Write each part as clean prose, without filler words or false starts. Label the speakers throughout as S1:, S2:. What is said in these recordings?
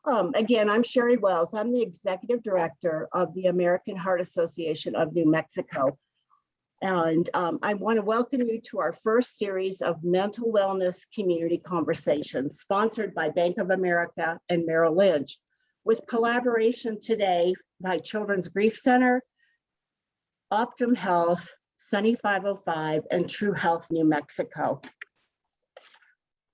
S1: Again, I'm Sherry Wells. I'm the Executive Director of the American Heart Association of New Mexico. And I want to welcome you to our first series of mental wellness community conversations sponsored by Bank of America and Merrill Lynch, with collaboration today by Children's Grief Center, Optum Health, Sunny 505, and True Health New Mexico.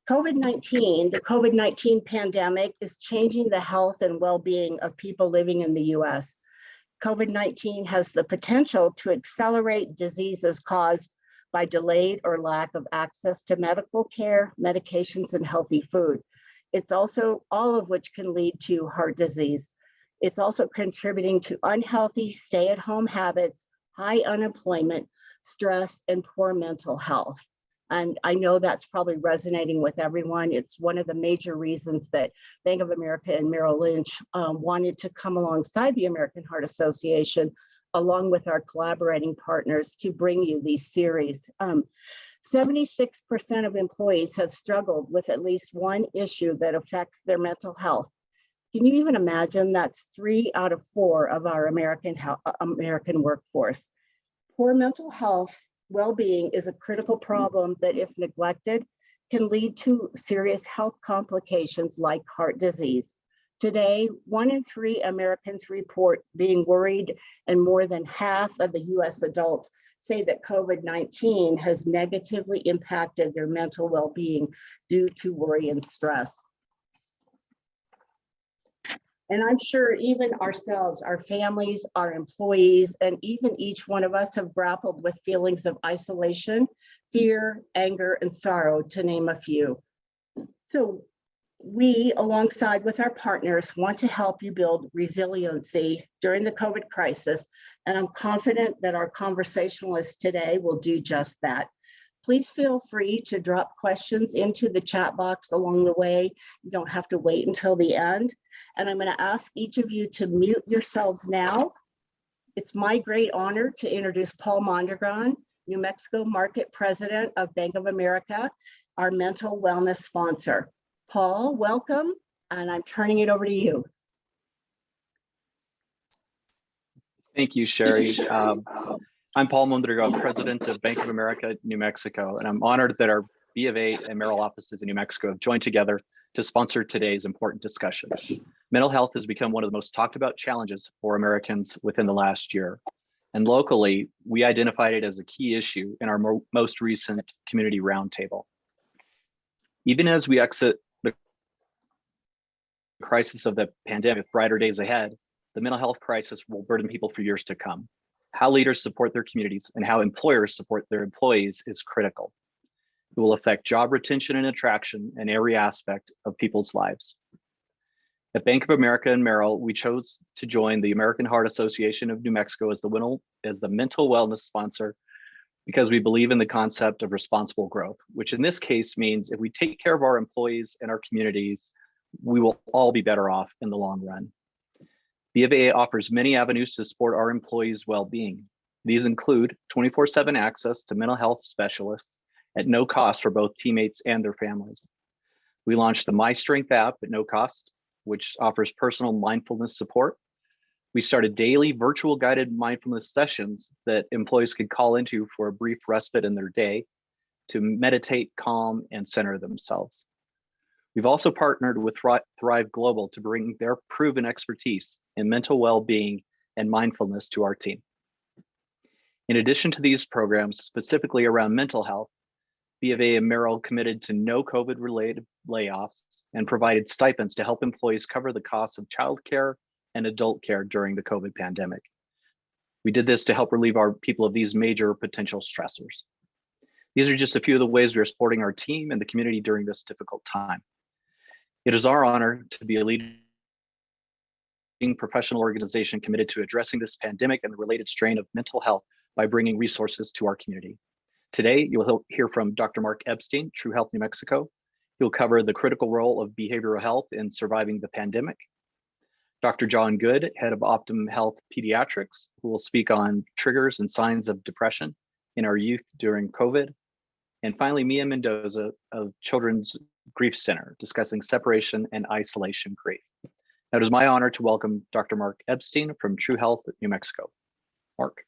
S1: The COVID-19 pandemic is changing the health and well-being of people living in the US. COVID-19 has the potential to accelerate diseases caused by delayed or lack of access to medical care, medications, and healthy food. It's also all of which can lead to heart disease. It's also contributing to unhealthy stay-at-home habits, high unemployment, stress, and poor mental health. And I know that's probably resonating with everyone. It's one of the major reasons that Bank of America and Merrill Lynch wanted to come alongside the American Heart Association, along with our collaborating partners, to bring you these series. 76% of employees have struggled with at least one issue that affects their mental health. Can you even imagine? That's 3 out of 4 of our American workforce. Poor mental health well-being is a critical problem that, if neglected, can lead to serious health complications like heart disease. Today, 1 in 3 Americans report being worried, and more than half of the US adults say that COVID-19 has negatively impacted their mental well-being due to worry and stress. And I'm sure even ourselves, our families, our employees, and even each one of us have grappled with feelings of isolation, fear, anger, and sorrow, to name a few. So we, alongside with our partners, want to help you build resiliency during the COVID crisis. And I'm confident that our conversationalists today will do just that. Please feel free to drop questions into the chat box along the way. You don't have to wait until the end. And I'm going to ask each of you to mute yourselves now. It's my great honor to introduce Paul Mondragon, New Mexico Market President of Bank of America, our mental wellness sponsor. Paul, welcome, and I'm turning it over to you.
S2: Thank you, Sherry. I'm Paul Mondragon, President of Bank of America, New Mexico, and I'm honored that our B of A and Merrill offices in New Mexico have joined together to sponsor today's important discussion. Mental health has become one of the most talked about challenges for Americans within the last year. And locally, we identified it as a key issue in our most recent community roundtable. Even as we exit the crisis of the pandemic with brighter days ahead, the mental health crisis will burden people for years to come. How leaders support their communities and how employers support their employees is critical. It will affect job retention and attraction in every aspect of people's lives. At Bank of America and Merrill, we chose to join the American Heart Association of New Mexico as the mental wellness sponsor because we believe in the concept of responsible growth, which in this case means if we take care of our employees and our communities, we will all be better off in the long run. B of A offers many avenues to support our employees' well-being. These include 24/7 access to mental health specialists at no cost for both teammates and their families. We launched the My Strength app at no cost, which offers personal mindfulness support. We started daily virtual guided mindfulness sessions that employees could call into for a brief respite in their day to meditate, calm, and center themselves. We've also partnered with Thrive Global to bring their proven expertise in mental well-being and mindfulness to our team. In addition to these programs, specifically around mental health, B of A and Merrill committed to no COVID-related layoffs and provided stipends to help employees cover the costs of childcare and adult care during the COVID pandemic. We did this to help relieve our people of these major potential stressors. These are just a few of the ways we are supporting our team and the community during this difficult time. It is our honor to be a leading professional organization committed to addressing this pandemic and the related strain of mental health by bringing resources to our community. Today, you'll hear from Dr. Mark Epstein, True Health New Mexico. He'll cover the critical role of behavioral health in surviving the pandemic. Dr. John Good, head of Optum Health Pediatrics, who will speak on triggers and signs of depression in our youth during COVID. And finally, Mia Mendoza of Children's Grief Center, discussing separation and isolation grief. It is my honor to welcome Dr. Mark Epstein from True Health, New Mexico. Mark.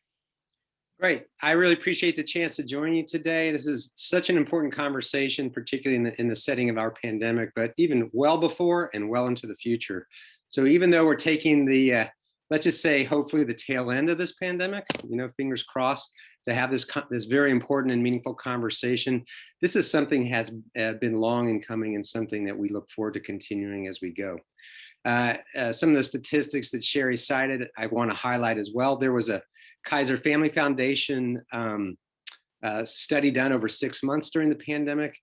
S3: Great. I really appreciate the chance to join you today. This is such an important conversation, particularly in the setting of our pandemic, but even well before and well into the future. So even though we're taking the, let's just say, hopefully the tail end of this pandemic, fingers crossed, to have this very important and meaningful conversation, this is something has been long in coming and something that we look forward to continuing as we go. Some of the statistics that Sherry cited, I want to highlight as well. There was a Kaiser Family Foundation study done over 6 months during the pandemic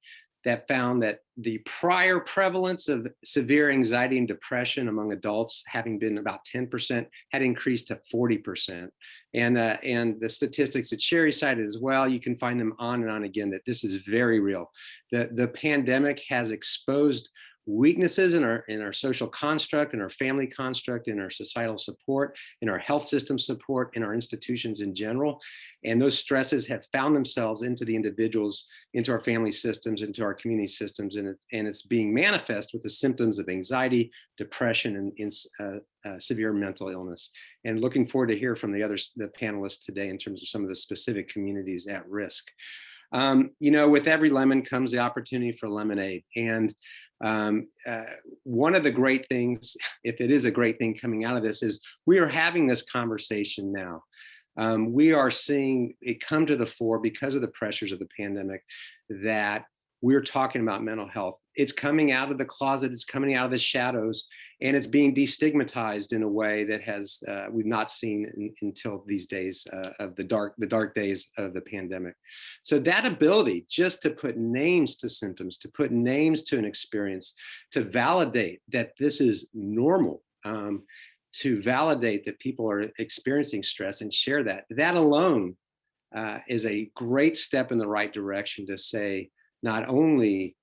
S3: that found that the prior prevalence of severe anxiety and depression among adults, having been about 10%, had increased to 40%. And the statistics that Sherry cited as well, you can find them on and on again, that this is very real. The pandemic has exposed weaknesses in our social construct, in our family construct, in our societal support, in our health system support, in our institutions in general. And those stresses have found themselves into the individuals, into our family systems, into our community systems, and it's being manifest with the symptoms of anxiety, depression, and severe mental illness. And looking forward to hear from the panelists today in terms of some of the specific communities at risk. With every lemon comes the opportunity for lemonade. And one of the great things, if it is a great thing coming out of this, is we are having this conversation now. We are seeing it come to the fore because of the pressures of the pandemic, that we're talking about mental health. It's coming out of the closet, it's coming out of the shadows, and it's being destigmatized in a way that has we've not seen until these days of the dark days of the pandemic. So that ability just to put names to symptoms, to put names to an experience, to validate that this is normal, to validate that people are experiencing stress and share that alone is a great step in the right direction to say, not only,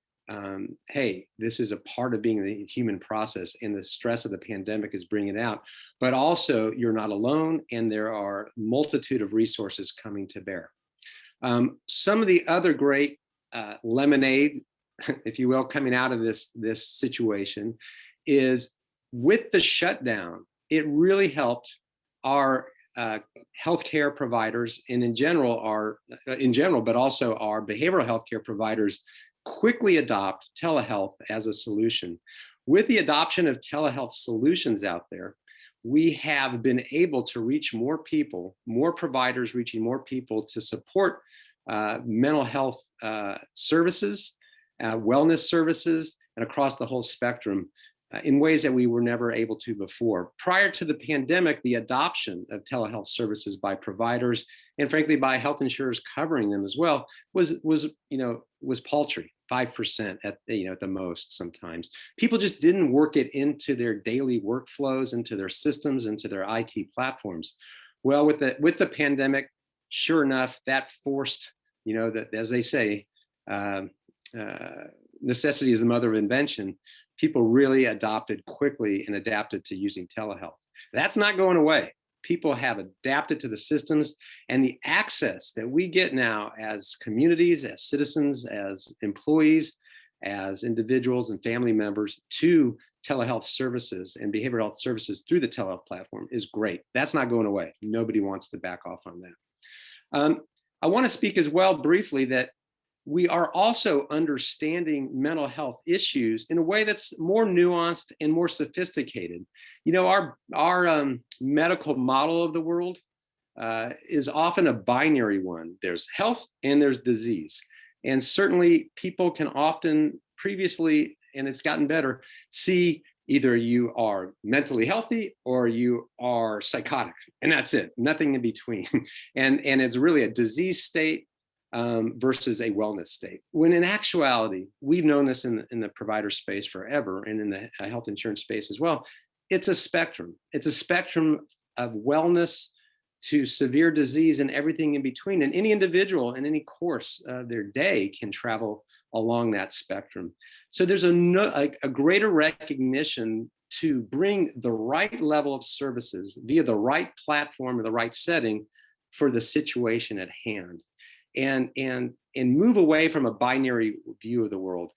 S3: hey, this is a part of being the human process and the stress of the pandemic is bringing it out, but also you're not alone and there are a multitude of resources coming to bear. Some of the other great lemonade, if you will, coming out of this situation is with the shutdown, it really helped our healthcare providers, and in general, but also our behavioral healthcare providers quickly adopt telehealth as a solution. With the adoption of telehealth solutions out there, we have been able to reach more people, more providers reaching more people to support mental health services, wellness services, and across the whole spectrum in ways that we were never able to before. Prior to the pandemic, the adoption of telehealth services by providers and frankly by health insurers covering them as well was paltry, 5% at the most sometimes. People just didn't work it into their daily workflows, into their systems, into their IT platforms. Well, with the pandemic, sure enough, that forced, that, as they say, necessity is the mother of invention. People really adopted quickly and adapted to using telehealth. That's not going away. People have adapted to the systems, and the access that we get now as communities, as citizens, as employees, as individuals and family members to telehealth services and behavioral health services through the telehealth platform is great. That's not going away. Nobody wants to back off on that. I want to speak as well briefly that we are also understanding mental health issues in a way that's more nuanced and more sophisticated. Our medical model of the world is often a binary one. There's health and there's disease. And certainly people can often previously, and it's gotten better, see either you are mentally healthy or you are psychotic, and that's it, nothing in between. And it's really a disease state versus a wellness state. When in actuality, we've known this in the provider space forever and in the health insurance space as well. It's a spectrum. It's a spectrum of wellness to severe disease and everything in between. And any individual in any course of their day can travel along that spectrum. So there's a greater recognition to bring the right level of services via the right platform or the right setting for the situation at hand. And move away from a binary view of the world.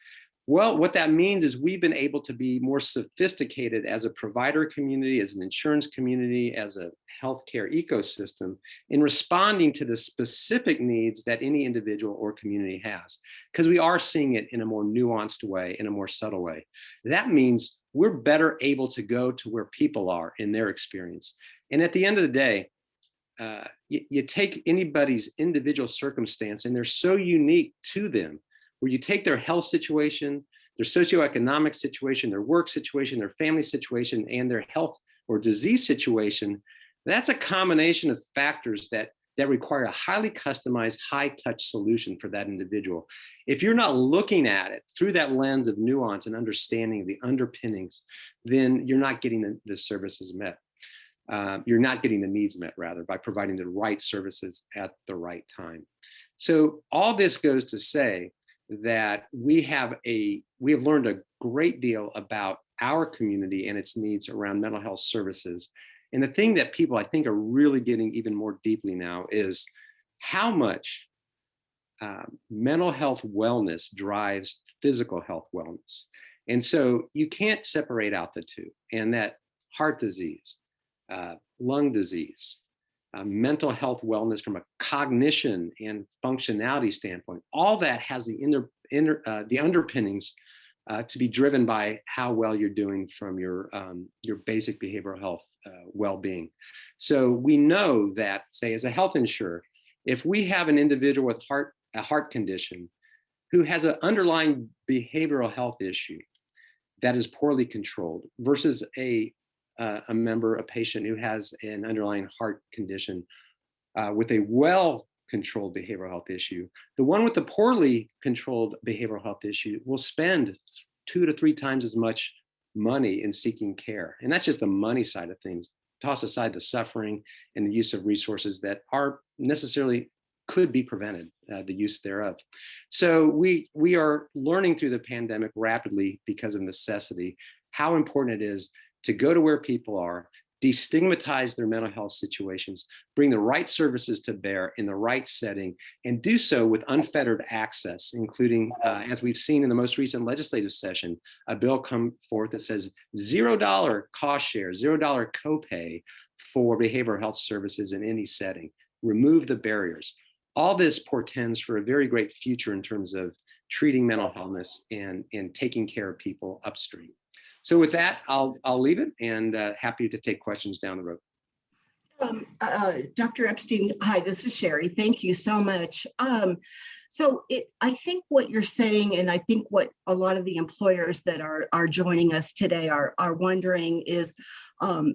S3: Well, what that means is we've been able to be more sophisticated as a provider community, as an insurance community, as a healthcare ecosystem in responding to the specific needs that any individual or community has, because we are seeing it in a more nuanced way, in a more subtle way. That means we're better able to go to where people are in their experience. And at the end of the day, you take anybody's individual circumstance and they're so unique to them, where you take their health situation, their socioeconomic situation, their work situation, their family situation, and their health or disease situation. That's a combination of factors that require a highly customized, high-touch solution for that individual. If you're not looking at it through that lens of nuance and understanding the underpinnings, then you're not getting the services met. You're not getting the needs met, rather, by providing the right services at the right time. So all this goes to say that we have learned a great deal about our community and its needs around mental health services. And the thing that people, I think, are really getting even more deeply now is how much mental health wellness drives physical health wellness. And so you can't separate out the two, and that heart disease, lung disease, mental health wellness from a cognition and functionality standpoint, all that has the underpinnings to be driven by how well you're doing from your basic behavioral health well-being. So we know that, say, as a health insurer, if we have an individual with a heart condition who has an underlying behavioral health issue that is poorly controlled versus a patient who has an underlying heart condition with a well-controlled behavioral health issue, the one with the poorly controlled behavioral health issue will spend 2 to 3 times as much money in seeking care. And that's just the money side of things. Toss aside the suffering and the use of resources that are necessarily could be prevented, the use thereof. So we are learning through the pandemic rapidly, because of necessity, how important it is to go to where people are, destigmatize their mental health situations, bring the right services to bear in the right setting, and do so with unfettered access, including, as we've seen in the most recent legislative session, a bill come forth that says $0 cost share, $0 copay for behavioral health services in any setting. Remove the barriers. All this portends for a very great future in terms of treating mental illness and taking care of people upstream. So with that, I'll leave it, and happy to take questions down the road.
S1: Dr. Epstein, hi, this is Sherry. Thank you so much. I think what you're saying, and I think what a lot of the employers that are joining us today are wondering is,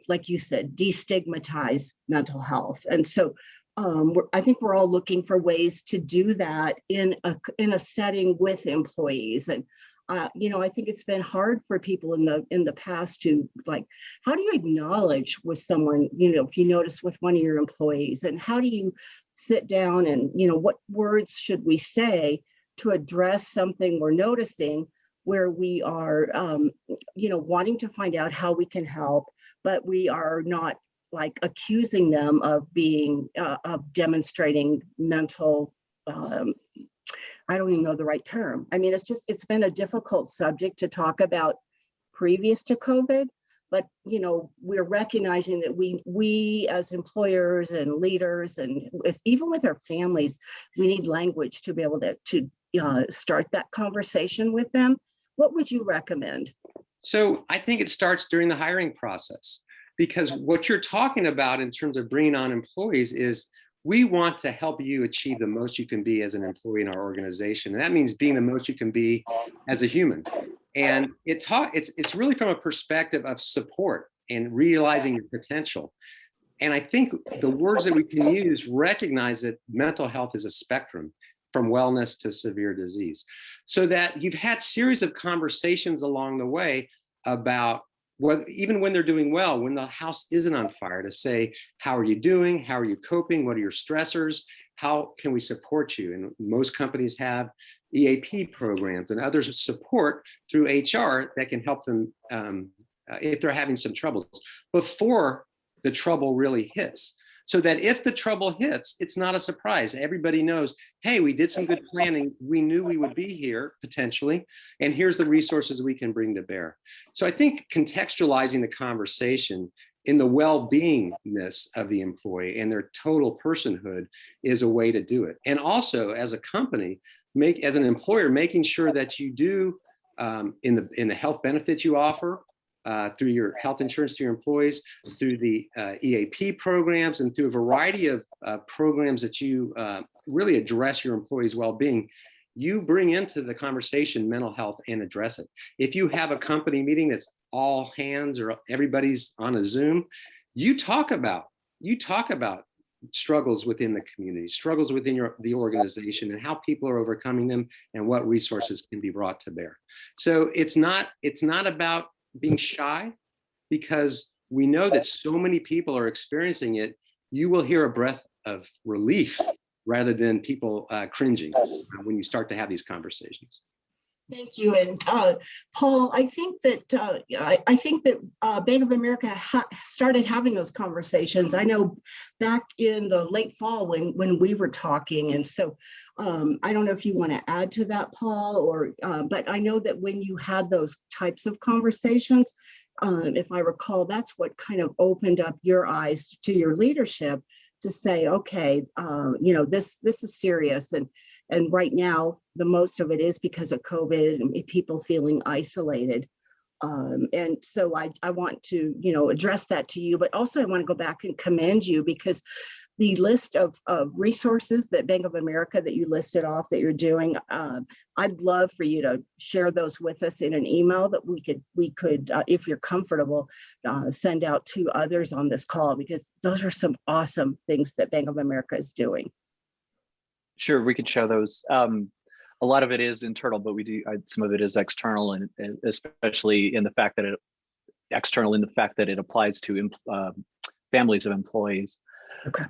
S1: like you said, destigmatize mental health. And so I think we're all looking for ways to do that in a setting with employees. And I think it's been hard for people in the past to, like, how do you acknowledge with someone, if you notice with one of your employees, and how do you sit down and, what words should we say to address something we're noticing where we are, wanting to find out how we can help, but we are not like accusing them of demonstrating mental, I don't even know the right term. I mean, it's been a difficult subject to talk about previous to COVID, but, we're recognizing that we as employers and leaders, and even with our families, we need language to be able to start that conversation with them. What would you recommend?
S3: So I think it starts during the hiring process, because what you're talking about in terms of bringing on employees is, we want to help you achieve the most you can be as an employee in our organization. And that means being the most you can be as a human. And it's really from a perspective of support and realizing your potential. And I think the words that we can use recognize that mental health is a spectrum from wellness to severe disease. So that you've had series of conversations along the way about even when they're doing well, when the house isn't on fire, to say, how are you doing? How are you coping? What are your stressors? How can we support you? And most companies have EAP programs and others support through HR that can help them if they're having some troubles before the trouble really hits. so that if the trouble hits, it's not a surprise. Everybody knows, hey, we did some good planning. We knew we would be here potentially, and here's the resources we can bring to bear. So I think contextualizing the conversation in the well-beingness of the employee and their total personhood is a way to do it. And also, as a company, as an employer, making sure that you do in the health benefits you offer, through your health insurance to your employees, through the EAP programs, and through a variety of programs that you really address your employees' well-being, you bring into the conversation mental health and address it. If you have a company meeting that's all hands or everybody's on a Zoom, you talk about struggles within the community, struggles within the organization, and how people are overcoming them, and what resources can be brought to bear. So it's not about being shy, because we know that so many people are experiencing it. You will hear a breath of relief rather than people cringing when you start to have these conversations.
S1: Thank you. And Paul, I think that Bank of America started having those conversations. I know back in the late fall when we were talking, and so I don't know if you want to add to that, Paul, or but I know that when you had those types of conversations, if I recall, that's what kind of opened up your eyes to your leadership to say, okay, this is serious, and right now the most of it is because of COVID and people feeling isolated. And so I want to, address that to you, but also I want to go back and commend you, because the list of resources that Bank of America that you listed off that you're doing, I'd love for you to share those with us in an email that we could, if you're comfortable, send out to others on this call, because those are some awesome things that Bank of America is doing.
S2: Sure, we could show those. A lot of it is internal, but some of it is external, and especially in the fact that it applies to families of employees.
S1: Okay.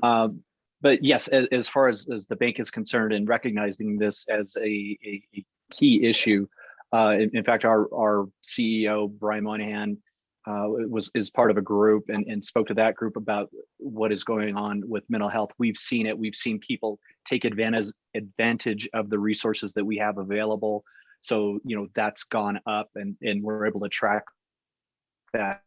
S2: But yes, as far as the bank is concerned, and recognizing this as a key issue, in fact, our CEO Brian Moynihan is part of a group and spoke to that group about what is going on with mental health. We've seen it. We've seen people take advantage of the resources that we have available. So, that's gone up, and we're able to track that.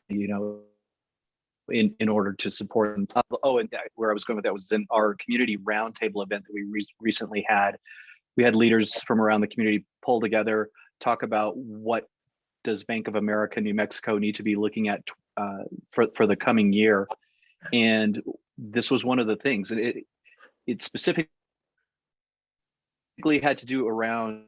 S2: In order to support them. And where I was going with that was in our community roundtable event that we recently had. We had leaders from around the community pull together, talk about what does Bank of America New Mexico need to be looking at for the coming year. And this was one of the things. It specifically had to do around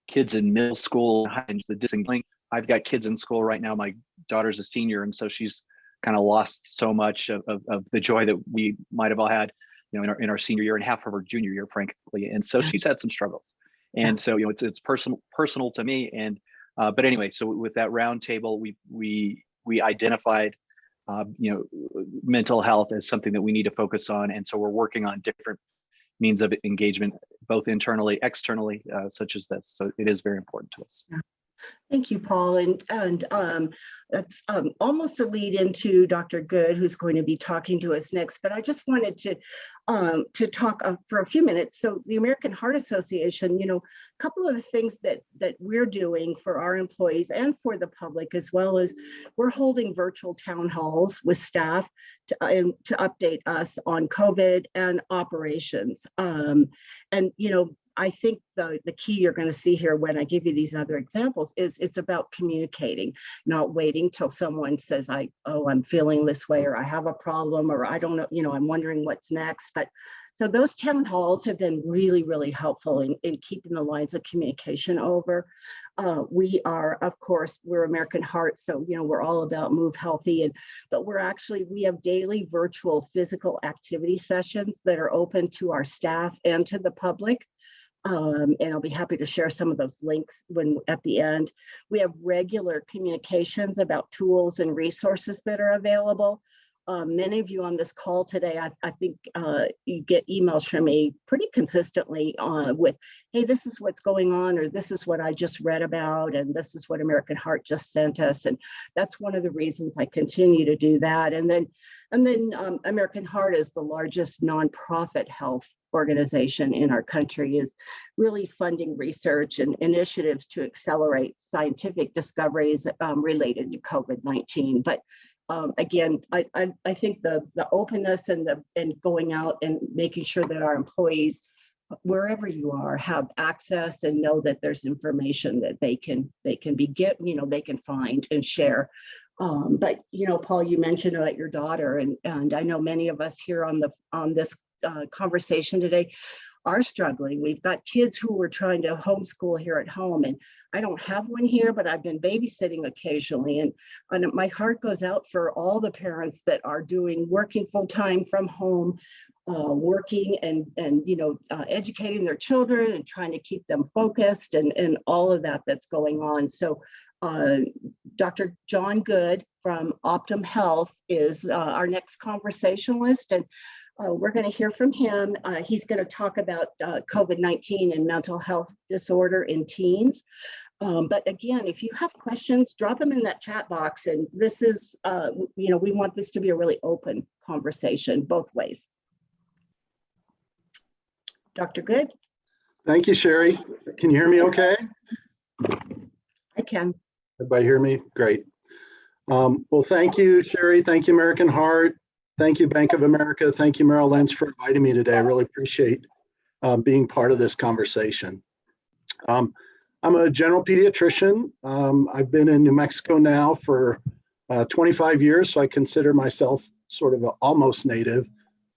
S2: kids in middle school and the disengaging. I've got kids in school right now. My daughter's a senior, and so she's kind of lost so much of the joy that we might have all had, in our senior year and half of her junior year, frankly. And so she's had some struggles. And so, it's personal to me. And but anyway, so with that roundtable, we identified mental health as something that we need to focus on. And so we're working on different means of engagement, both internally, externally, such as this. So it is very important to us.
S1: Yeah. Thank you, Paul. And that's almost a lead into Dr. Good, who's going to be talking to us next. But I just wanted to talk for a few minutes. So the American Heart Association, a couple of the things that we're doing for our employees and for the public, as well as we're holding virtual town halls with staff to update us on COVID and operations. I think the key you're going to see here when I give you these other examples is it's about communicating, not waiting till someone says, I'm feeling this way, or I have a problem, or I don't know, I'm wondering what's next. But so those town halls have been really, really helpful in keeping the lines of communication over. We are, of course, we're American Heart, so we're all about move healthy, but we have daily virtual physical activity sessions that are open to our staff and to the public. And I'll be happy to share some of those links at the end. We have regular communications about tools and resources that are available. Many of you on this call today, I think you get emails from me pretty consistently with, hey, this is what's going on, or this is what I just read about, and this is what American Heart just sent us. And that's one of the reasons I continue to do that. And then American Heart is the largest nonprofit health organization in our country, is really funding research and initiatives to accelerate scientific discoveries related to COVID-19. But again, I think the openness and going out and making sure that our employees, wherever you are, have access and know that there's information that they can they can find and share. But Paul, you mentioned about your daughter, and I know many of us here on this conversation today are struggling. We've got kids who are trying to homeschool here at home, and I don't have one here, but I've been babysitting occasionally, and my heart goes out for all the parents that are working full-time from home, working and educating their children and trying to keep them focused, and all of that's going on. So Dr. John Good from Optum Health is our next conversationalist, and we're going to hear from him. He's going to talk about COVID-19 and mental health disorder in teens. But again, if you have questions, drop them in that chat box. And this is, we want this to be a really open conversation both ways. Dr. Good?
S4: Thank you, Sherry. Can you hear me okay?
S1: I can.
S4: Everybody hear me? Great. Well, thank you, Sherry. Thank you, American Heart. Thank you, Bank of America. Thank you, Merrill Lynch, for inviting me today. I really appreciate being part of this conversation. I'm a general pediatrician. I've been in New Mexico now for 25 years, so I consider myself sort of an almost native.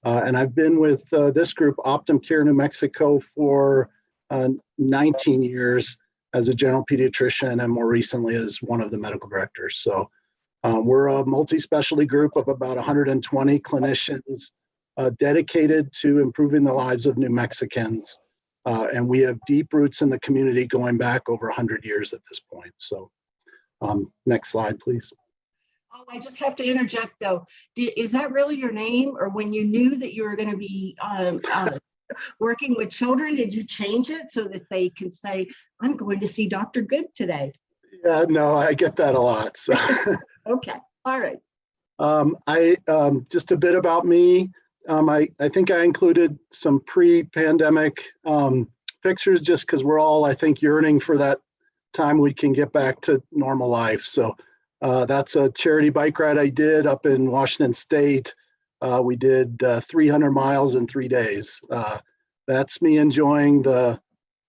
S4: And I've been with this group, Optum Care New Mexico, for 19 years as a general pediatrician, and more recently as one of the medical directors. So we're a multi-specialty group of about 120 clinicians dedicated to improving the lives of New Mexicans. And we have deep roots in the community going back over 100 years at this point. So next slide, please.
S1: Oh, I just have to interject though. Is that really your name? Or when you knew that you were going to be working with children, did you change it so that they can say, I'm going to see Dr. Good today?
S4: Yeah, no, I get that a lot. So.
S1: Okay, all right.
S4: Just a bit about me. I think I included some pre-pandemic pictures just because we're all, I think, yearning for that time we can get back to normal life. So that's a charity bike ride I did up in Washington State. We did 300 miles in 3 days. That's me enjoying the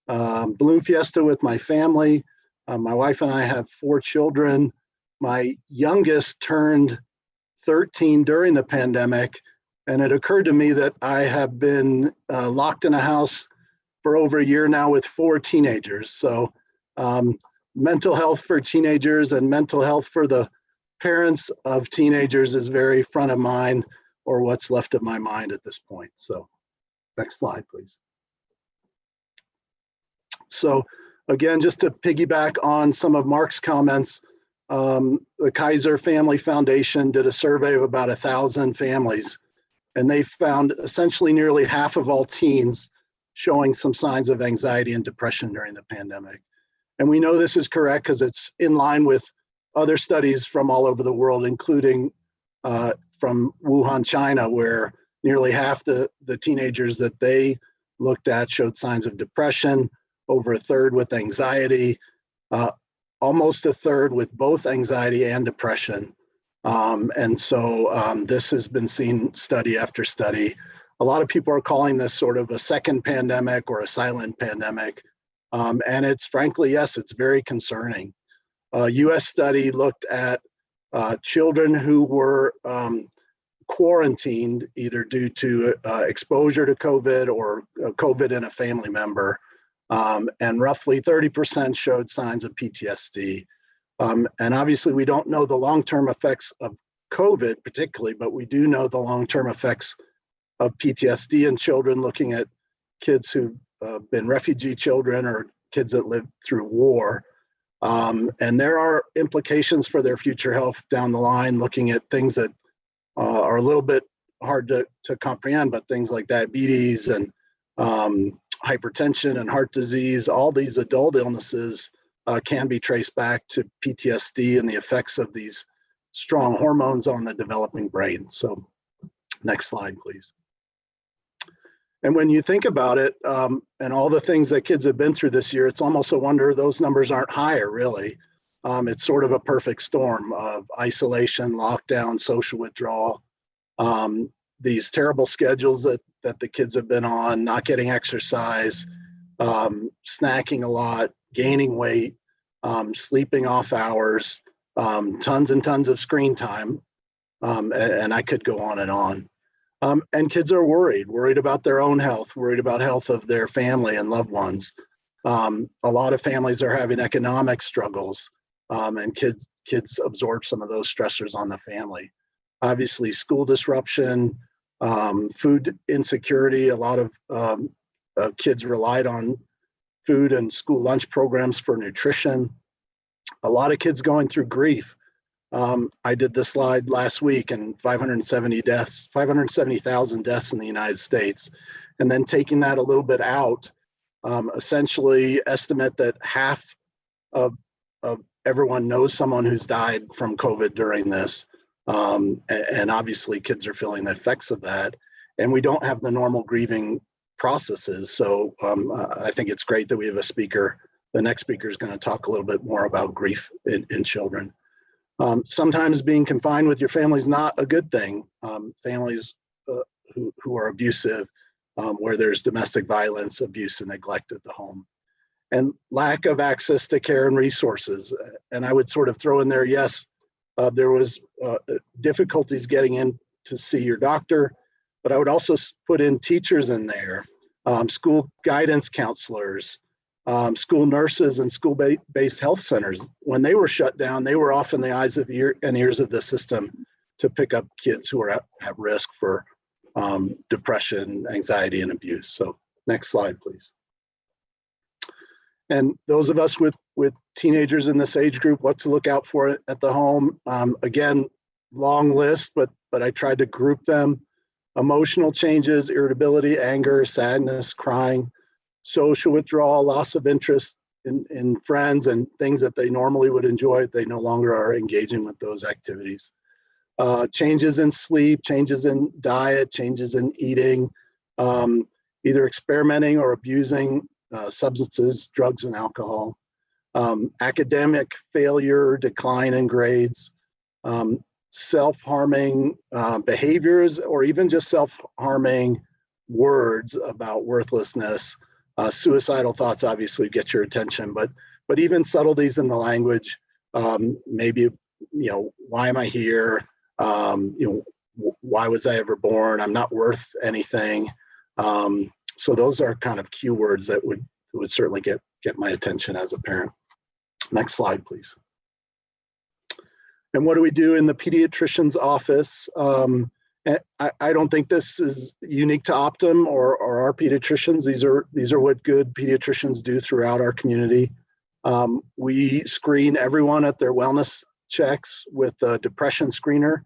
S4: balloon fiesta with my family. My wife and I have 4 children. My youngest turned 13 during the pandemic, and it occurred to me that I have been locked in a house for over a year now with 4 teenagers. So mental health for teenagers and mental health for the parents of teenagers is very front of mind, or what's left of my mind at this point. So next slide, please. So again, just to piggyback on some of Mark's comments, the Kaiser Family Foundation did a survey of about 1,000 families, and they found essentially nearly half of all teens showing some signs of anxiety and depression during the pandemic. And we know this is correct because it's in line with other studies from all over the world, including from Wuhan, China, where nearly half the teenagers that they looked at showed signs of depression, over a third with anxiety, almost a third with both anxiety and depression. And so this has been seen study after study. A lot of people are calling this sort of a second pandemic or a silent pandemic. And it's frankly, yes, it's very concerning. A US study looked at children who were quarantined either due to exposure to COVID or COVID in a family member. And roughly 30% showed signs of PTSD. And obviously we don't know the long-term effects of COVID particularly, but we do know the long-term effects of PTSD in children, looking at kids who've been refugee children or kids that lived through war. And there are implications for their future health down the line, looking at things that are a little bit hard to comprehend, but things like diabetes and hypertension and heart disease, all these adult illnesses can be traced back to PTSD and the effects of these strong hormones on the developing brain. So next slide, please. And when you think about it, and all the things that kids have been through this year, it's almost a wonder those numbers aren't higher, really. It's sort of a perfect storm of isolation, lockdown, social withdrawal, these terrible schedules that the kids have been on, not getting exercise, snacking a lot, gaining weight, sleeping off hours, tons and tons of screen time, and I could go on and on. And kids are worried about their own health, worried about health of their family and loved ones. A lot of families are having economic struggles, and kids absorb some of those stressors on the family. Obviously, school disruption, food insecurity. A lot of kids relied on food and school lunch programs for nutrition. A lot of kids going through grief. I did this slide last week, and 570,000 deaths in the United States. And then taking that a little bit out, essentially estimate that half of everyone knows someone who's died from COVID during this. And obviously kids are feeling the effects of that. And we don't have the normal grieving processes. So I think it's great that we have a speaker. The next speaker is going to talk a little bit more about grief in children. Sometimes being confined with your family is not a good thing. Families who are abusive, where there's domestic violence, abuse, and neglect at the home. And lack of access to care and resources. And I would sort of throw in there, yes, there was difficulties getting in to see your doctor, but I would also put in teachers in there, school guidance counselors, school nurses, and school-based health centers. When they were shut down, they were often the eyes and ears of the system to pick up kids who are at risk for depression, anxiety, and abuse. So next slide, please. And those of us with teenagers in this age group, what to look out for at the home. Again, long list, but I tried to group them. Emotional changes, irritability, anger, sadness, crying, social withdrawal, loss of interest in friends and things that they normally would enjoy. They no longer are engaging with those activities. Changes in sleep, changes in diet, changes in eating, either experimenting or abusing substances, drugs, and alcohol. Academic failure, decline in grades, self-harming behaviors, or even just self-harming words about worthlessness. Suicidal thoughts obviously get your attention, but even subtleties in the language, maybe, why am I here? Why was I ever born? I'm not worth anything. So those are kind of cue words that would certainly get my attention as a parent. Next slide, please. And what do we do in the pediatrician's office? I don't think this is unique to Optum or our pediatricians. These are what good pediatricians do throughout our community. We screen everyone at their wellness checks with a depression screener.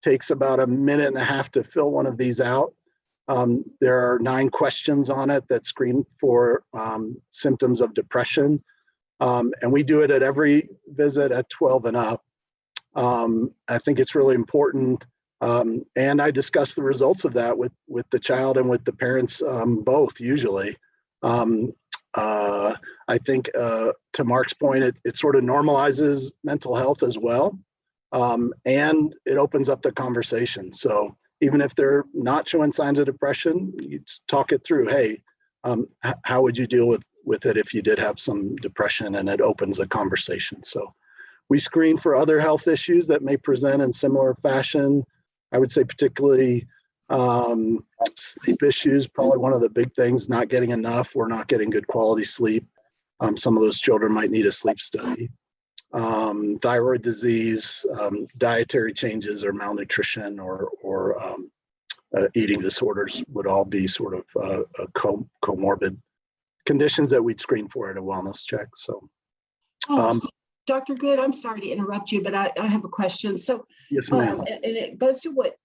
S4: Takes about a minute and a half to fill one of these out. There are 9 questions on it that screen for symptoms of depression. And we do it at every visit at 12 and up. I think it's really important. And I discuss the results of that with the child and with the parents, both usually. I think to Mark's point, it sort of normalizes mental health as well. And it opens up the conversation. So even if they're not showing signs of depression, you talk it through. Hey, how would you deal with it if you did have some depression? And it opens the conversation. So we screen for other health issues that may present in similar fashion. I would say particularly sleep issues, probably one of the big things, not getting enough or not getting good quality sleep. Some of those children might need a sleep study. Thyroid disease, dietary changes or malnutrition or eating disorders would all be sort of comorbid conditions that we'd screen for at a wellness check. So
S1: Dr. Good, I'm sorry to interrupt you, but I have a question. So,
S4: Yes, ma'am.
S1: and it goes to what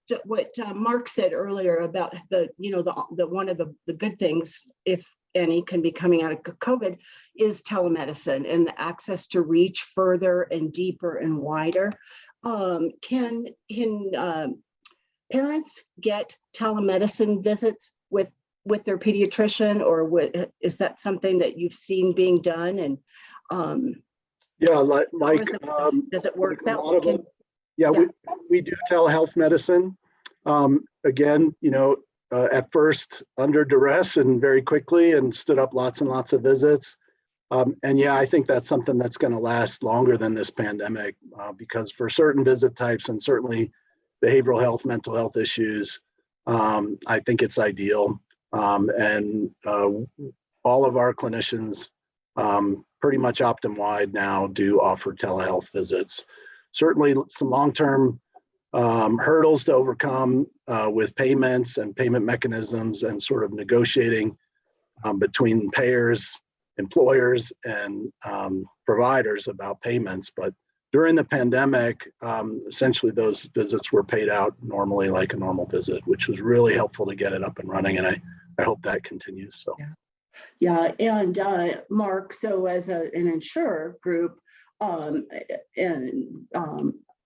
S1: Mark said earlier about the one of the good things, if any, can be coming out of COVID, is telemedicine and the access to reach further and deeper and wider. Can parents get telemedicine visits with their pediatrician, or is that something that you've seen being done? And
S4: Yeah,
S1: does it work
S4: like a
S1: that
S4: lot of
S1: way?
S4: them. Yeah, we do telehealth medicine. Again, at first under duress and very quickly, and stood up lots and lots of visits. And yeah, I think that's something that's going to last longer than this pandemic, because for certain visit types and certainly behavioral health, mental health issues, I think it's ideal. And all of our clinicians, pretty much Optum wide now, do offer telehealth visits. Certainly some long-term hurdles to overcome with payments and payment mechanisms, and sort of negotiating between payers, employers, and providers about payments. But during the pandemic, essentially those visits were paid out normally like a normal visit, which was really helpful to get it up and running. And I hope that continues. So.
S1: Yeah, and Mark, so as an insurer group, and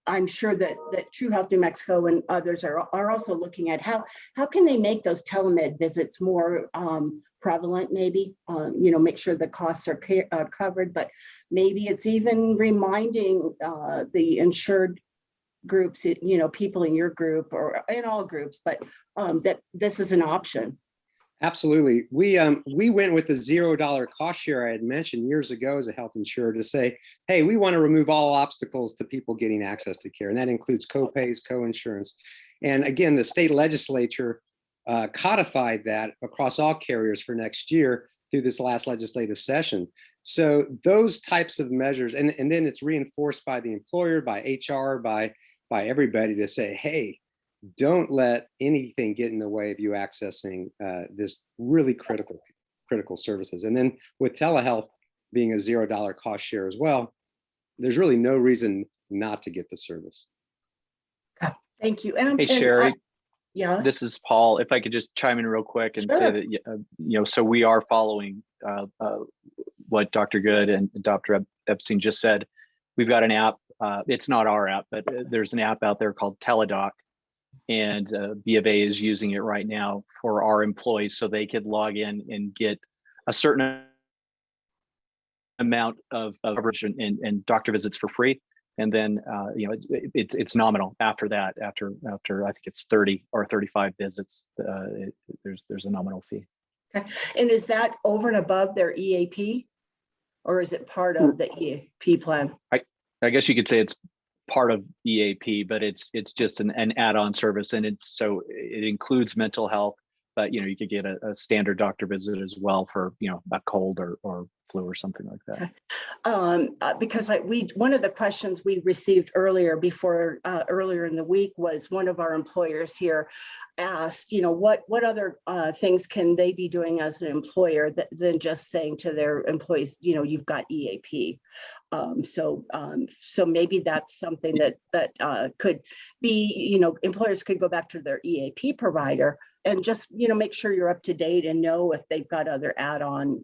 S1: I'm sure that True Health New Mexico and others are also looking at how can they make those telemed visits more prevalent, maybe, make sure the costs are covered, but maybe it's even reminding the insured groups, people in your group or in all groups, but that this is an option.
S3: Absolutely. We went with the $0 cost share I had mentioned years ago as a health insurer to say, hey, we want to remove all obstacles to people getting access to care. And that includes co-pays, co-insurance. And again, the state legislature codified that across all carriers for next year through this last legislative session. So those types of measures, and then it's reinforced by the employer, by HR, by everybody to say, hey, don't let anything get in the way of you accessing this really critical services. And then with telehealth being a $0 cost share as well, there's really no reason not to get the service.
S1: Thank you.
S2: Hey, Sherry.
S1: Yeah.
S2: This is Paul. If I could just chime in real quick and say that, so we are following what Dr. Good and Dr. Epstein just said. We've got an app. It's not our app, but there's an app out there called Teledoc. And B of A is using it right now for our employees, so they could log in and get a certain amount of coverage and doctor visits for free. And then it's nominal after that. After I think it's 30 or 35 visits, there's a nominal fee.
S1: Okay. And is that over and above their EAP, or is it part of the EAP plan?
S2: I guess you could say it's part of EAP, but it's just an add-on service, and it includes mental health, but you could get a standard doctor visit as well for a cold or flu or something like that.
S1: Because one of the questions we received earlier in the week was one of our employers here asked, what other things can they be doing as an employer than just saying to their employees, you've got EAP. So maybe that's something that could be, employers could go back to their EAP provider and just, make sure you're up to date and know if they've got other add-on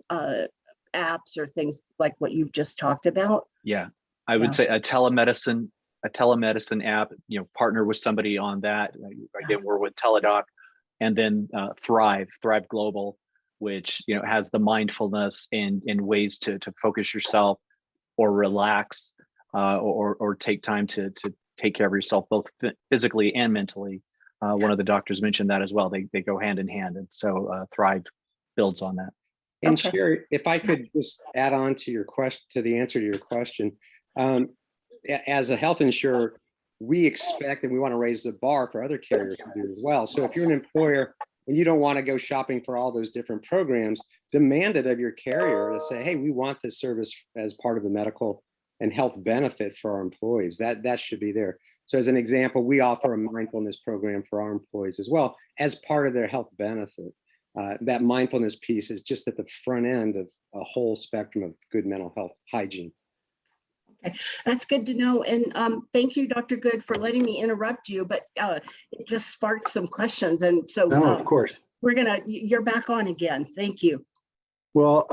S1: apps or things like what you've just talked about.
S2: Yeah, I would say a telemedicine app, partner with somebody on that. Again, we're with Teledoc, and then Thrive Global, which has the mindfulness and ways to focus yourself or relax or take time to take care of yourself, both physically and mentally. One of the doctors mentioned that as well. They go hand in hand, and so Thrive builds on that.
S3: And
S1: Okay.
S3: Sherry, if I could just add on to your question, to the answer to your question, as a health insurer, we expect and we want to raise the bar for other carriers to do as well. So if you're an employer and you don't want to go shopping for all those different programs, demand it of your carrier to say, hey, we want this service as part of the medical and health benefit for our employees. That should be there. So as an example, we offer a mindfulness program for our employees as well as part of their health benefit. That mindfulness piece is just at the front end of a whole spectrum of good mental health hygiene.
S1: Okay, that's good to know. And thank you, Dr. Good, for letting me interrupt you, but it just sparked some questions. And so
S4: No, of course.
S1: you're back on again. Thank you.
S4: Well,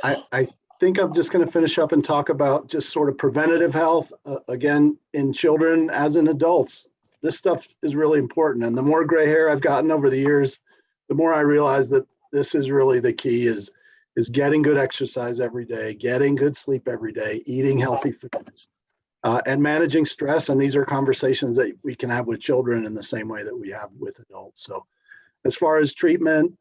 S4: I think I'm just going to finish up and talk about just sort of preventative health, again, in children as in adults. This stuff is really important. And the more gray hair I've gotten over the years, the more I realize that this is really the key is getting good exercise every day, getting good sleep every day, eating healthy foods, and managing stress. And these are conversations that we can have with children in the same way that we have with adults. So as far as treatment,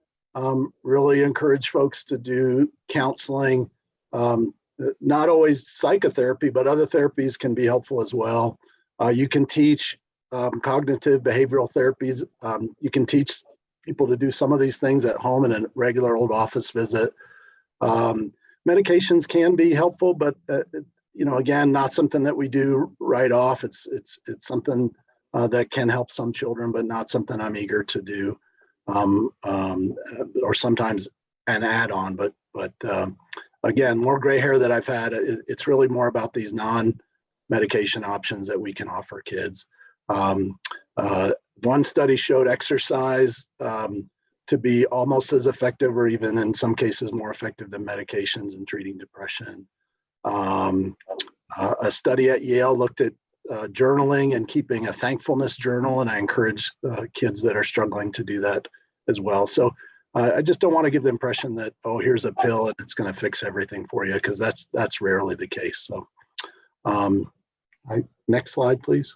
S4: really encourage folks to do counseling, not always psychotherapy, but other therapies can be helpful as well. You can teach cognitive behavioral therapies. You can teach people to do some of these things at home in a regular old office visit. Medications can be helpful, but again, not something that we do right off. It's something that can help some children, but not something I'm eager to do, or sometimes an add-on. But again, more gray hair that I've had, it's really more about these non-medication options that we can offer kids. One study showed exercise to be almost as effective, or even in some cases more effective than medications in treating depression. A study at Yale looked at journaling and keeping a thankfulness journal, and I encourage kids that are struggling to do that as well. So I just don't want to give the impression that, oh, here's a pill and it's going to fix everything for you, because that's rarely the case. So next slide, please.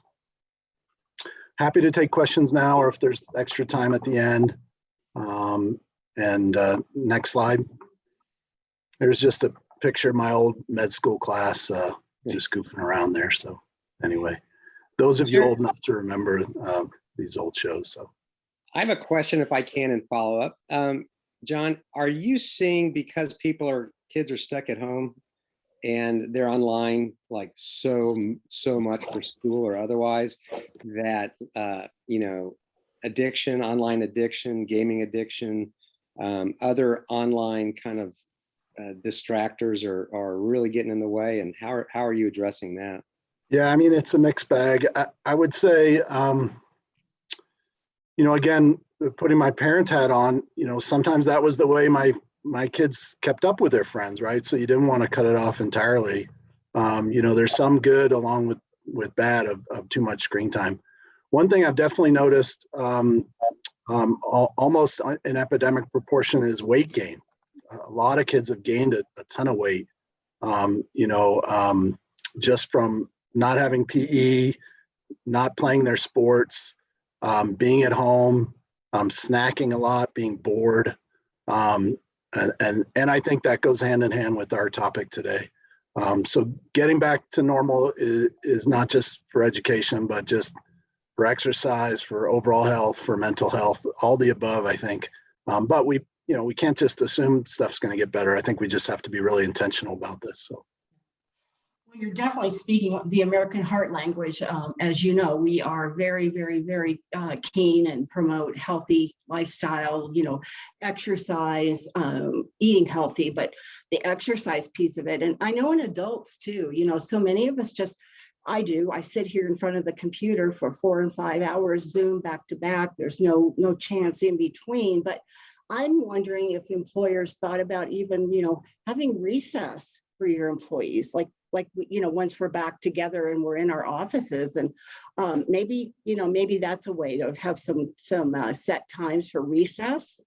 S4: Happy to take questions now, or if there's extra time at the end. Next slide. There's just a picture of my old med school class, just goofing around there. So anyway, those of you old enough to remember these old shows. So
S3: I have a question, if I can, and follow up. John, are you seeing, because kids are stuck at home and they're online like so much for school or otherwise, that addiction, online addiction, gaming addiction, other online kind of distractors are really getting in the way? And how are you addressing that?
S4: Yeah, I mean, it's a mixed bag. I would say, again, putting my parent hat on, sometimes that was the way my kids kept up with their friends, right? So you didn't want to cut it off entirely. There's some good along with bad of too much screen time. One thing I've definitely noticed, almost an epidemic proportion, is weight gain. A lot of kids have gained a ton of weight, just from not having PE, not playing their sports, being at home, snacking a lot, being bored. And I think that goes hand in hand with our topic today. So getting back to normal is not just for education, but just for exercise, for overall health, for mental health, all the above, I think. But we can't just assume stuff's going to get better. I think we just have to be really intentional about this. So.
S1: Well, you're definitely speaking the American heart language. As you know, we are very, very, very keen and promote healthy lifestyle, exercise, eating healthy, but the exercise piece of it. And I know in adults too, so many of us I sit here in front of the computer for 4 and 5 hours, Zoom back to back. There's no chance in between. But I'm wondering if employers thought about even, having recess for your employees, like once we're back together and we're in our offices, and maybe that's a way to have some set times for recess.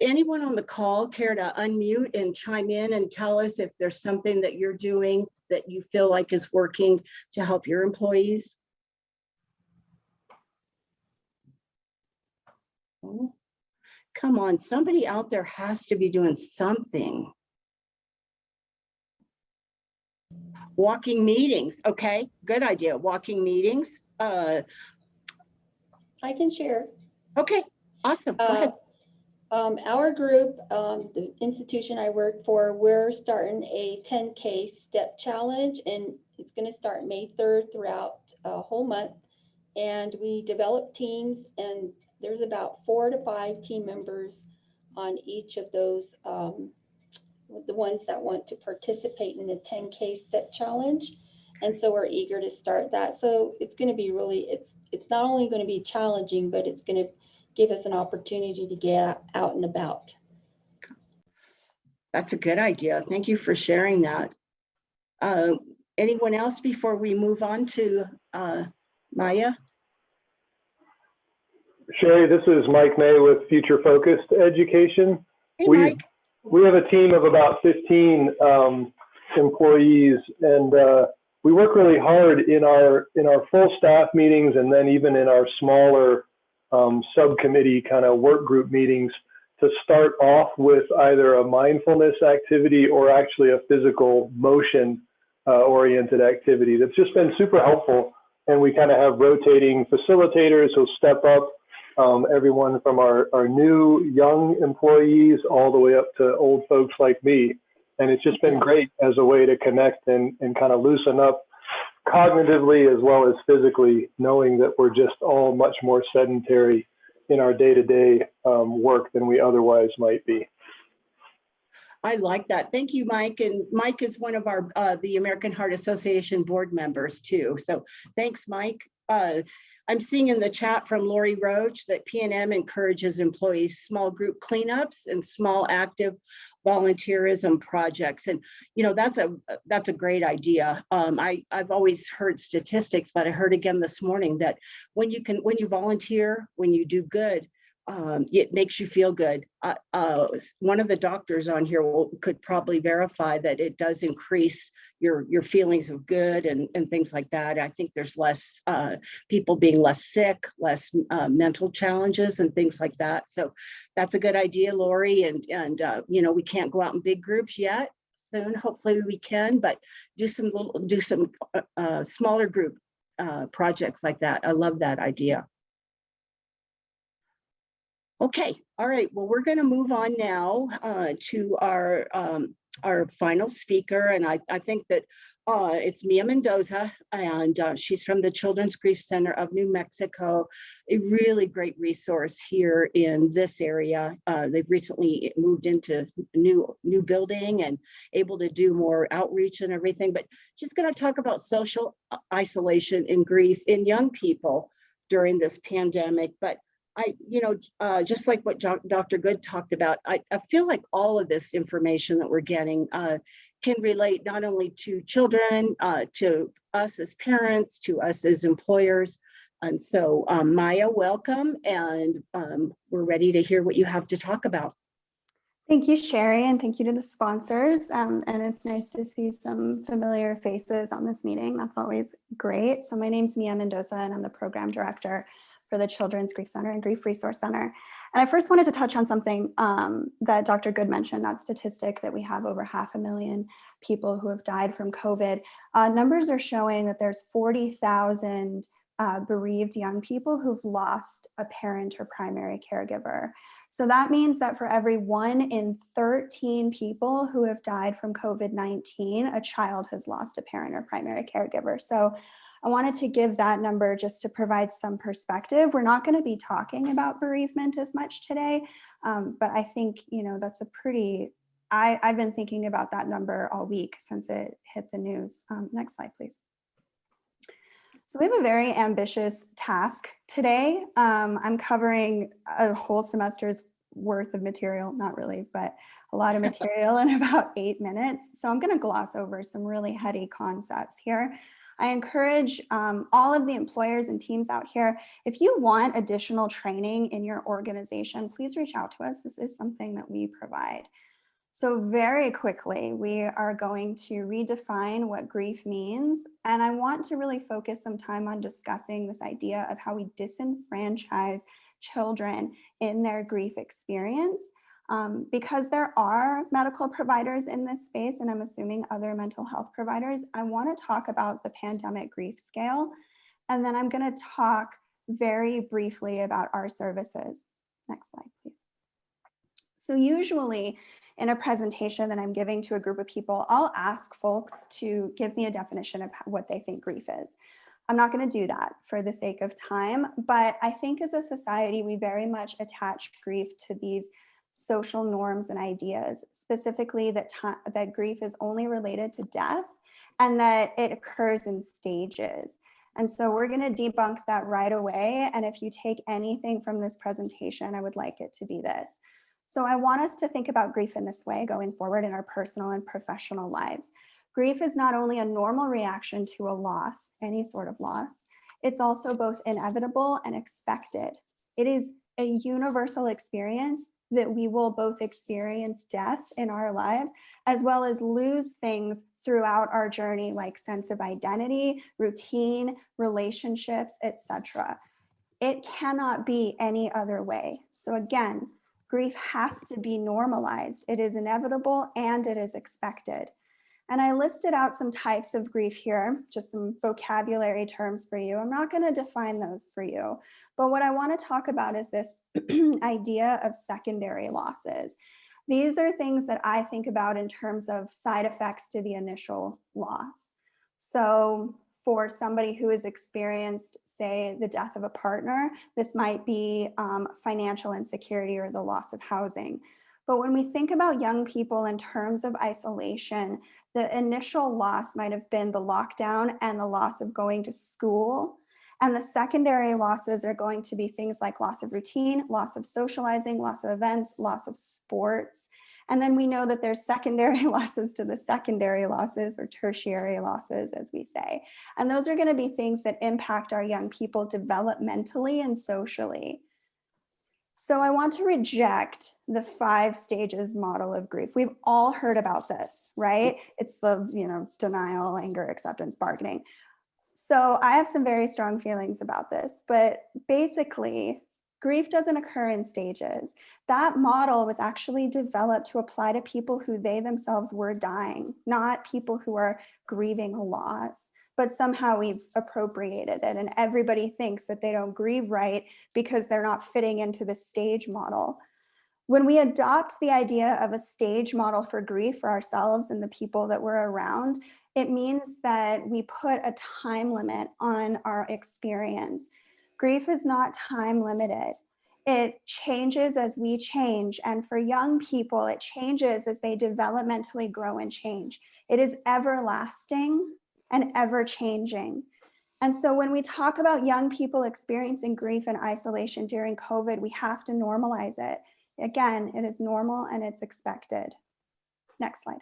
S1: Anyone on the call care to unmute and chime in and tell us if there's something that you're doing that you feel like is working to help your employees? Oh, come on, somebody out there has to be doing something. Walking meetings. Okay, good idea. Walking meetings.
S5: I can share.
S1: Okay, awesome. Go ahead.
S5: Our group, the institution I work for, we're starting a 10K step challenge, and it's going to start May 3rd throughout a whole month. And we develop teams, and there's about 4 to 5 team members on each of those the ones that want to participate in the 10K step challenge. And so we're eager to start that. So it's going to be really, it's not only going to be challenging, but it's going to give us an opportunity to get out and about.
S1: That's a good idea. Thank you for sharing that. Anyone else before we move on to Maya?
S6: Sherry, this is Mike May with Future Focused Education.
S1: Hey, Mike.
S6: We have a team of about 15 employees, and we work really hard in our full staff meetings, and then even in our smaller subcommittee kind of work group meetings, to start off with either a mindfulness activity or actually a physical motion oriented activity. That's just been super helpful. And we kind of have rotating facilitators who'll step up, everyone from our new young employees all the way up to old folks like me. And it's just been great as a way to connect and kind of loosen up cognitively as well as physically, knowing that we're just all much more sedentary in our day-to-day work than we otherwise might be.
S1: I like that. Thank you, Mike. And Mike is one of our the American Heart Association board members too. So thanks, Mike. I'm seeing in the chat from Lori Roach that PNM encourages employees small group cleanups and small active volunteerism projects. And you know, that's a great idea. I've always heard statistics, but I heard again this morning that when you volunteer, when you do good, it makes you feel good. One of the doctors on here could probably verify that it does increase your feelings of good and things like that. I think there's less people being less sick, less mental challenges and things like that. So that's a good idea, Lori. And you know, we can't go out in big groups yet. Soon, hopefully we can, but do some smaller group projects like that. I love that idea. Okay, all right. Well, we're going to move on now to our final speaker, and I think that it's Mia Mendoza, and she's from the Children's Grief Center of New Mexico, a really great resource here in this area. They've recently moved into a new building and able to do more outreach and everything. But she's going to talk about social isolation and grief in young people during this pandemic. But just like what Dr. Good talked about, I feel like all of this information that we're getting can relate not only to children, to us as parents, to us as employers. And so Maya, welcome. And we're ready to hear what you have to talk about.
S7: Thank you, Sherry, and thank you to the sponsors. And it's nice to see some familiar faces on this meeting. That's always great. So my name's Mia Mendoza, and I'm the program director for the Children's Grief Center and Grief Resource Center. And I first wanted to touch on something that Dr. Good mentioned, that statistic that we have over 500,000 people who have died from COVID. Numbers are showing that there's 40,000 bereaved young people who've lost a parent or primary caregiver. So that means that for every 1 in 13 people who have died from COVID-19, a child has lost a parent or primary caregiver. So I wanted to give that number just to provide some perspective. We're not going to be talking about bereavement as much today, but I think, you know, that's a pretty, I've been thinking about that number all week since it hit the news. Next slide, please. So we have a very ambitious task today. I'm covering a whole semester's worth of material, not really, but a lot of material in about 8 minutes. So I'm going to gloss over some really heady concepts here. I encourage all of the employers and teams out here, if you want additional training in your organization, please reach out to us. This is something that we provide. So very quickly, we are going to redefine what grief means. And I want to really focus some time on discussing this idea of how we disenfranchise children in their grief experience. Because there are medical providers in this space, and I'm assuming other mental health providers, I want to talk about the pandemic grief scale. And then I'm going to talk very briefly about our services. Next slide, please. So usually in a presentation that I'm giving to a group of people, I'll ask folks to give me a definition of what they think grief is. I'm not going to do that for the sake of time, but I think as a society, we very much attach grief to these social norms and ideas, specifically that grief is only related to death and that it occurs in stages. And so we're going to debunk that right away. And if you take anything from this presentation, I would like it to be this. So I want us to think about grief in this way going forward in our personal and professional lives. Grief is not only a normal reaction to a loss, any sort of loss, it's also both inevitable and expected. It is a universal experience that we will both experience death in our lives, as well as lose things throughout our journey, like sense of identity, routine, relationships, etc. It cannot be any other way. So again, grief has to be normalized. It is inevitable and it is expected. And I listed out some types of grief here, just some vocabulary terms for you. I'm not going to define those for you, but what I want to talk about is this idea of secondary losses. These are things that I think about in terms of side effects to the initial loss. So for somebody who has experienced, say, the death of a partner, this might be financial insecurity or the loss of housing. But when we think about young people in terms of isolation, the initial loss might have been the lockdown and the loss of going to school. And the secondary losses are going to be things like loss of routine, loss of socializing, loss of events, loss of sports. And then we know that there's secondary losses to the secondary losses, or tertiary losses, as we say. And those are going to be things that impact our young people developmentally and socially. So I want to reject the 5 stages model of grief. We've all heard about this, right? It's the, denial, anger, acceptance, bargaining. So I have some very strong feelings about this, but basically grief doesn't occur in stages. That model was actually developed to apply to people who they themselves were dying, not people who are grieving a loss. But somehow we've appropriated it, and everybody thinks that they don't grieve right because they're not fitting into the stage model. When we adopt the idea of a stage model for grief for ourselves and the people that we're around, it means that we put a time limit on our experience. Grief is not time limited. It changes as we change. And for young people, it changes as they developmentally grow and change. It is everlasting and ever changing. And so when we talk about young people experiencing grief and isolation during COVID, we have to normalize it. Again, it is normal and it's expected. Next slide.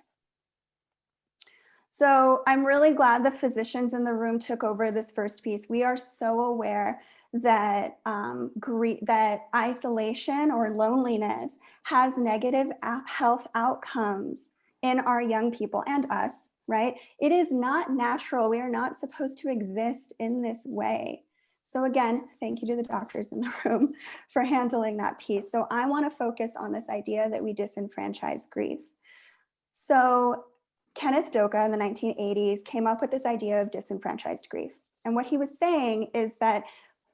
S7: So I'm really glad the physicians in the room took over this first piece. We are so aware that that isolation or loneliness has negative health outcomes in our young people and us, right? It is not natural. We are not supposed to exist in this way. So again, thank you to the doctors in the room for handling that piece. So I want to focus on this idea that we disenfranchise grief. So Kenneth Doka in the 1980s came up with this idea of disenfranchised grief. And what he was saying is that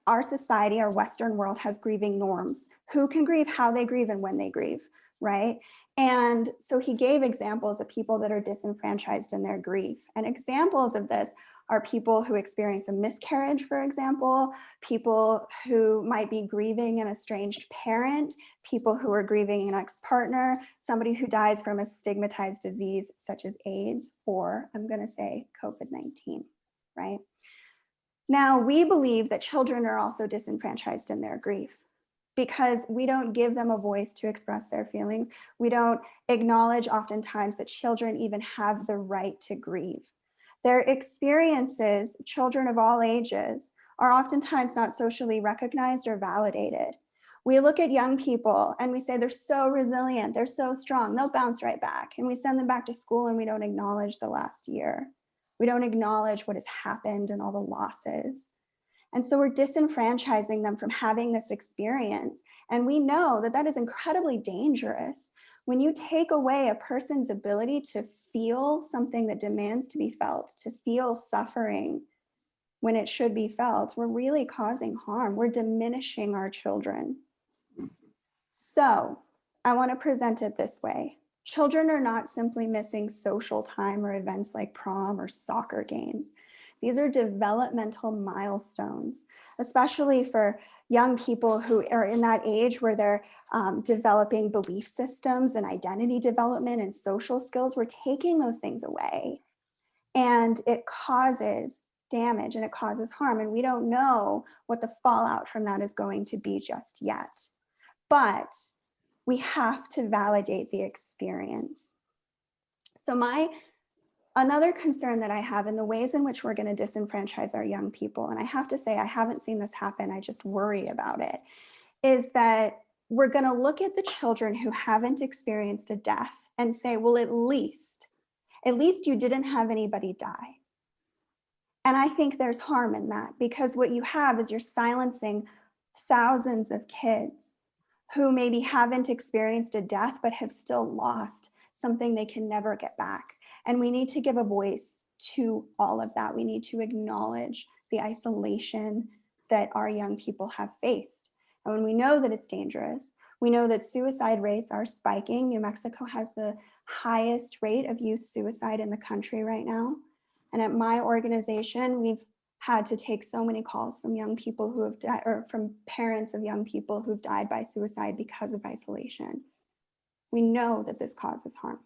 S7: our society, our Western world, has grieving norms. Who can grieve, how they grieve, and when they grieve, right? And so he gave examples of people that are disenfranchised in their grief. And examples of this are people who experience a miscarriage, for example, people who might be grieving an estranged parent, people who are grieving an ex-partner, somebody who dies from a stigmatized disease such as AIDS, or I'm going to say COVID-19, right? Now, we believe that children are also disenfranchised in their grief because we don't give them a voice to express their feelings. We don't acknowledge oftentimes that children even have the right to grieve. Their experiences, children of all ages, are oftentimes not socially recognized or validated. We look at young people and we say they're so resilient, they're so strong, they'll bounce right back. And we send them back to school and we don't acknowledge the last year. We don't acknowledge what has happened and all the losses. And so we're disenfranchising them from having this experience. And we know that that is incredibly dangerous. When you take away a person's ability to feel something that demands to be felt, to feel suffering when it should be felt, we're really causing harm. We're diminishing our children. So I want to present it this way. Children are not simply missing social time or events like prom or soccer games. These are developmental milestones, especially for young people who are in that age where they're developing belief systems and identity development and social skills. We're taking those things away, and it causes damage and it causes harm. And we don't know what the fallout from that is going to be just yet. But we have to validate the experience. So another concern that I have in the ways in which we're going to disenfranchise our young people, and I have to say I haven't seen this happen, I just worry about it, is that we're going to look at the children who haven't experienced a death and say, well, at least you didn't have anybody die. And I think there's harm in that, because what you have is you're silencing thousands of kids who maybe haven't experienced a death but have still lost something they can never get back. And we need to give a voice to all of that. We need to acknowledge the isolation that our young people have faced. And when we know that it's dangerous, we know that suicide rates are spiking. New Mexico has the highest rate of youth suicide in the country right now. And at my organization, we've had to take so many calls from young people who have died, or from parents of young people who've died by suicide because of isolation. We know that this causes harm.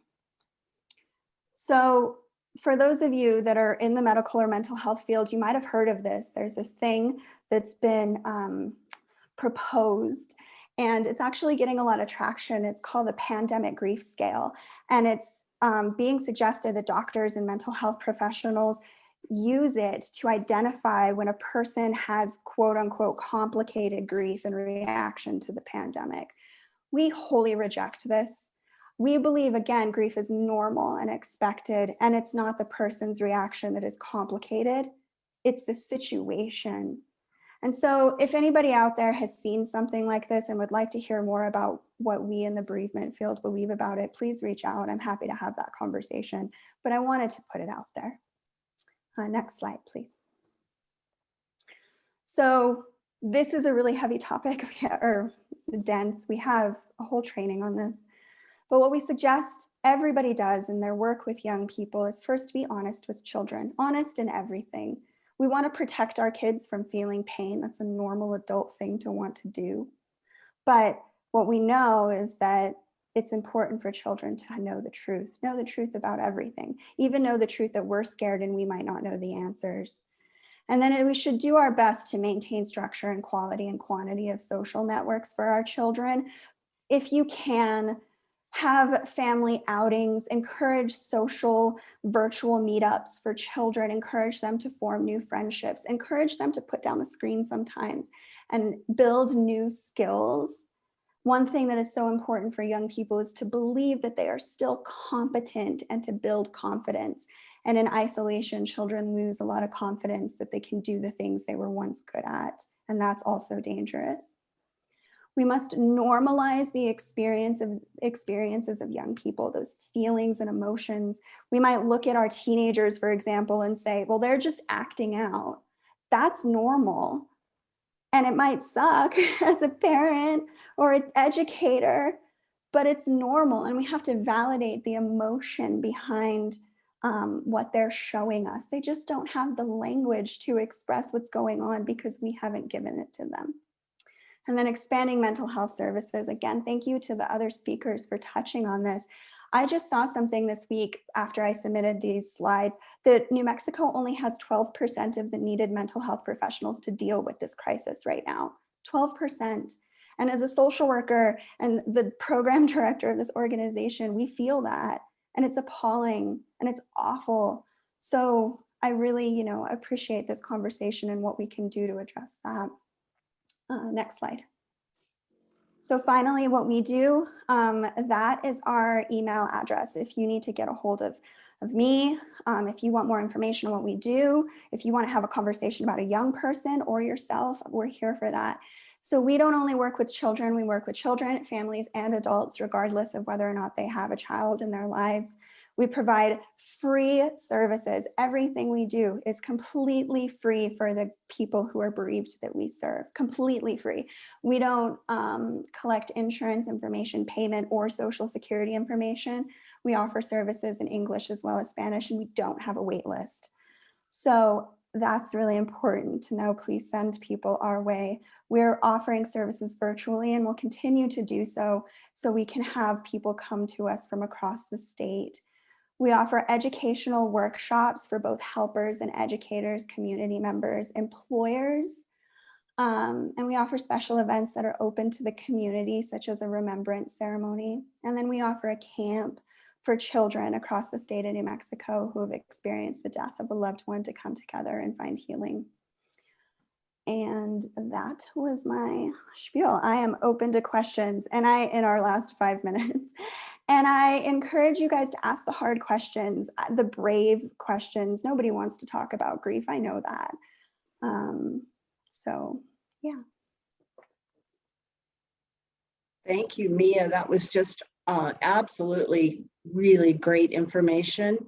S7: So for those of you that are in the medical or mental health field, you might have heard of this. There's this thing that's been proposed, and it's actually getting a lot of traction. It's called the pandemic grief scale. And it's being suggested that doctors and mental health professionals use it to identify when a person has quote unquote complicated grief in reaction to the pandemic. We wholly reject this. We believe, again, grief is normal and expected, and it's not the person's reaction that is complicated, it's the situation. And so if anybody out there has seen something like this and would like to hear more about what we in the bereavement field believe about it, please reach out. I'm happy to have that conversation, but I wanted to put it out there. Next slide, please. So this is a really heavy topic, or dense. We have a whole training on this. But what we suggest everybody does in their work with young people is first be honest with children, honest in everything. We want to protect our kids from feeling pain. That's a normal adult thing to want to do. But what we know is that it's important for children to know the truth about everything, even know the truth that we're scared and we might not know the answers. And then we should do our best to maintain structure and quality and quantity of social networks for our children. If you can, have family outings, encourage social virtual meetups for children, encourage them to form new friendships, encourage them to put down the screen sometimes and build new skills. One thing that is so important for young people is to believe that they are still competent and to build confidence. And in isolation, children lose a lot of confidence that they can do the things they were once good at. And that's also dangerous. We must normalize the experiences of young people, those feelings and emotions. We might look at our teenagers, for example, and say, well, they're just acting out. That's normal. And it might suck as a parent or an educator, but it's normal. And we have to validate the emotion behind what they're showing us. They just don't have the language to express what's going on because we haven't given it to them. And then expanding mental health services. Again, thank you to the other speakers for touching on this. I just saw something this week after I submitted these slides that New Mexico only has 12% of the needed mental health professionals to deal with this crisis right now, 12%. And as a social worker and the program director of this organization, we feel that, and it's appalling and it's awful. So I really, appreciate this conversation and what we can do to address that. Next slide. So finally, what we do, that is our email address. If you need to get a hold of me, if you want more information on what we do, if you want to have a conversation about a young person or yourself, we're here for that. So we don't only work with children, we work with children, families, and adults, regardless of whether or not they have a child in their lives. We provide free services. Everything we do is completely free for the people who are bereaved that we serve, completely free. We don't collect insurance information, payment, or Social Security information. We offer services in English as well as Spanish, and we don't have a wait list. So that's really important to know. Please send people our way. We're offering services virtually and will continue to do so we can have people come to us from across the state. We offer educational workshops for both helpers and educators, community members, employers. And we offer special events that are open to the community, such as a remembrance ceremony. And then we offer a camp for children across the state of New Mexico who have experienced the death of a loved one to come together and find healing. And that was my spiel. I am open to questions in our last 5 minutes. And I encourage you guys to ask the hard questions, the brave questions. Nobody wants to talk about grief. I know that. So, yeah.
S1: Thank you, Mia. That was just absolutely really great information.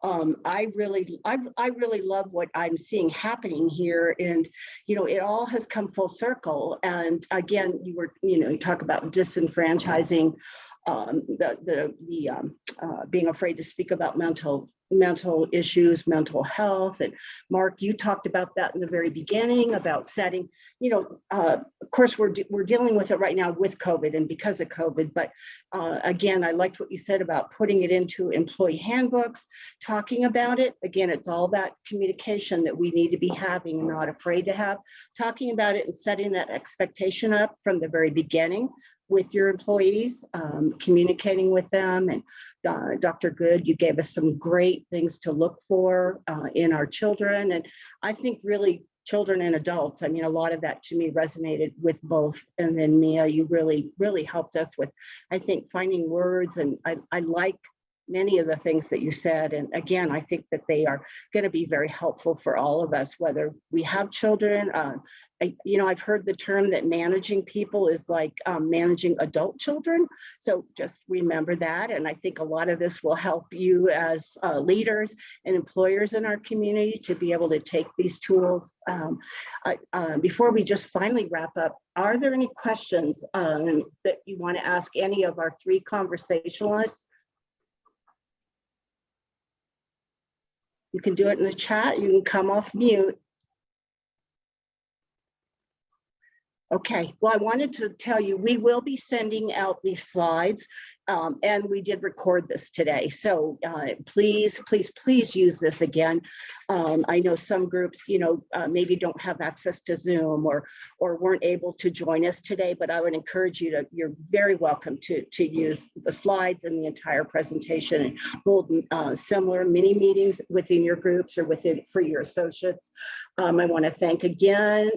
S1: I really love what I'm seeing happening here, and it all has come full circle. And again, you talk about disenfranchising, being afraid to speak about mental issues, mental health. And Mark, you talked about that in the very beginning about setting, of course, we're dealing with it right now with COVID and because of COVID. But again, I liked what you said about putting it into employee handbooks, talking about it. Again, it's all that communication that we need to be having and not afraid to have, talking about it and setting that expectation up from the very beginning with your employees, communicating with them. And Dr. Good, you gave us some great things to look for in our children. And I think really children and adults, I mean, a lot of that to me resonated with both. And then Mia, you really, really helped us with, I think, finding words. And I like many of the things that you said. And again, I think that they are going to be very helpful for all of us, whether we have children. I've heard the term that managing people is like managing adult children. So just remember that. And I think a lot of this will help you as leaders and employers in our community to be able to take these tools. Before we just finally wrap up, are there any questions that you want to ask any of our three conversationalists? You can do it in the chat. You can come off mute. Okay, well, I wanted to tell you, we will be sending out these slides, and we did record this today. So please, please, please use this again. I know some groups, maybe don't have access to Zoom or weren't able to join us today, but I would encourage you to, you're very welcome to use the slides and the entire presentation and hold similar mini meetings within your groups or for your associates. I want to thank again,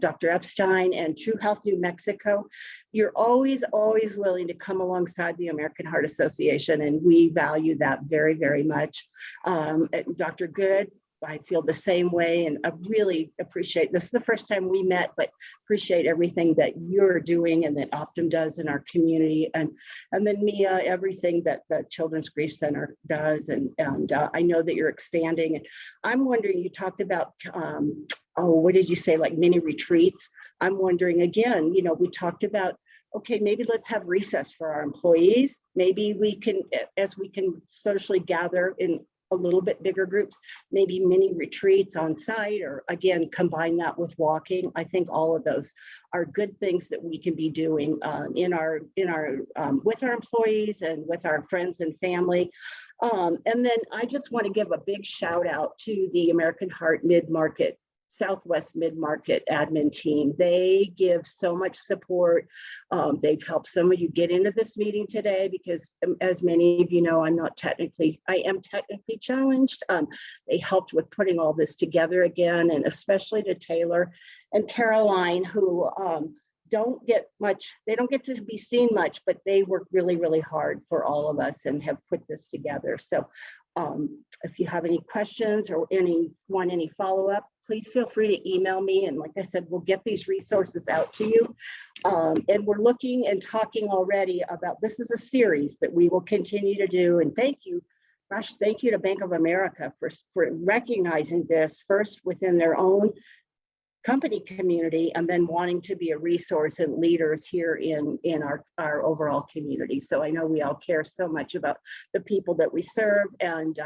S1: Dr. Epstein and True Health New Mexico. You're always, always willing to come alongside the American Heart Association, and we value that very, very much. Dr. Good, I feel the same way, and I really appreciate, this is the first time we met, but appreciate everything that you're doing and that Optum does in our community. And then Mia, everything that the Children's Grief Center does. And I know that you're expanding. And I'm wondering, you talked about, what did you say, like mini retreats? I'm wondering again, we talked about, okay, maybe let's have recess for our employees. Maybe we can, as we can socially gather in a little bit bigger groups, maybe mini retreats on site, or again, combine that with walking. I think all of those are good things that we can be doing with our employees and with our friends and family. And then I just want to give a big shout out to the American Heart Mid-Market Southwest Mid-Market admin team. They give so much support. They've helped some of you get into this meeting today because, as many of you know, I am technically challenged. They helped with putting all this together again, and especially to Taylor and Caroline, who don't get to be seen much, but they work really, really hard for all of us and have put this together. So if you have any questions or any follow-up, please feel free to email me. And like I said, we'll get these resources out to you. And we're looking and talking already about, this is a series that we will continue to do. And thank you to Bank of America for recognizing this first within their own company community, and then wanting to be a resource and leaders here in our overall community. So I know we all care so much about the people that we serve, and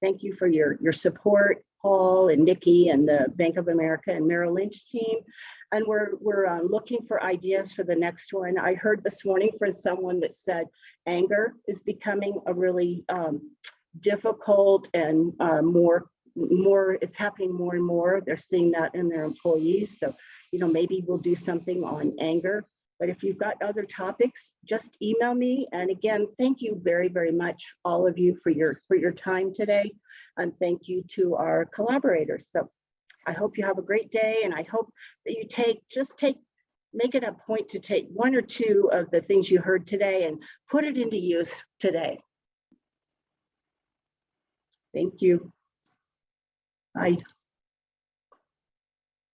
S1: Thank you for your support, Paul and Nikki and the Bank of America and Merrill Lynch team. And we're looking for ideas for the next one. I heard this morning from someone that said anger is becoming a really difficult and more, it's happening more and more. They're seeing that in their employees. So, you know, maybe we'll do something on anger. But if you've got other topics, just email me. And again, thank you very, very much, all of you, for your time today. And thank you to our collaborators. So I hope you have a great day. And I hope that you make it a point to take one or two of the things you heard today and put it into use today. Thank you. Bye.